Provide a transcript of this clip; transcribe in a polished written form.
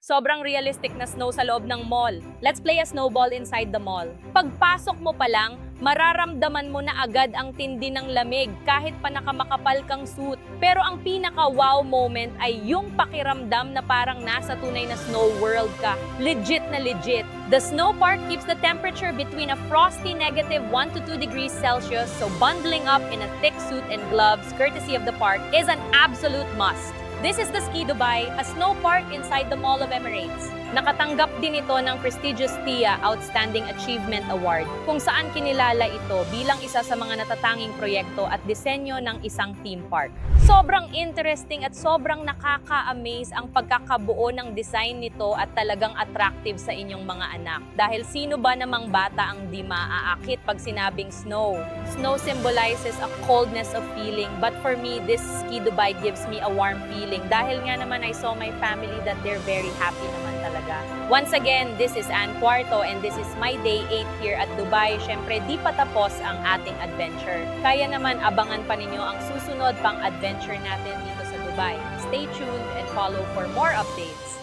Sobrang realistic na snow sa loob ng mall. Let's play a snowball inside the mall. Pagpasok mo pa lang, mararamdaman mo na agad ang tindi ng lamig kahit pa nakamakapal kang suit. Pero ang pinaka-wow moment ay yung pakiramdam na parang nasa tunay na snow world ka. Legit na legit. The snow park keeps the temperature between a frosty negative 1 to 2 degrees Celsius, so bundling up in a thick suit and gloves courtesy of the park is an absolute must. This is the Ski Dubai, a snow park inside the Mall of Emirates. Nakatanggap din ito ng prestigious TIA Outstanding Achievement Award, kung saan kinilala ito bilang isa sa mga natatanging proyekto at disenyo ng isang theme park. Sobrang interesting at sobrang nakaka-amaze ang pagkakabuo ng design nito at talagang attractive sa inyong mga anak. Dahil sino ba namang bata ang di maaakit pag sinabing snow? Snow symbolizes a coldness of feeling, but for me, this Ski Dubai gives me a warm feeling. Dahil nga naman I saw my family that they're very happy naman talaga. Once again, this is Ann Cuarto and this is my day 8 here at Dubai. Syempre, di pa tapos ang ating adventure. Kaya naman abangan pa ninyo ang susunod pang adventure natin dito sa Dubai. Stay tuned and follow for more updates.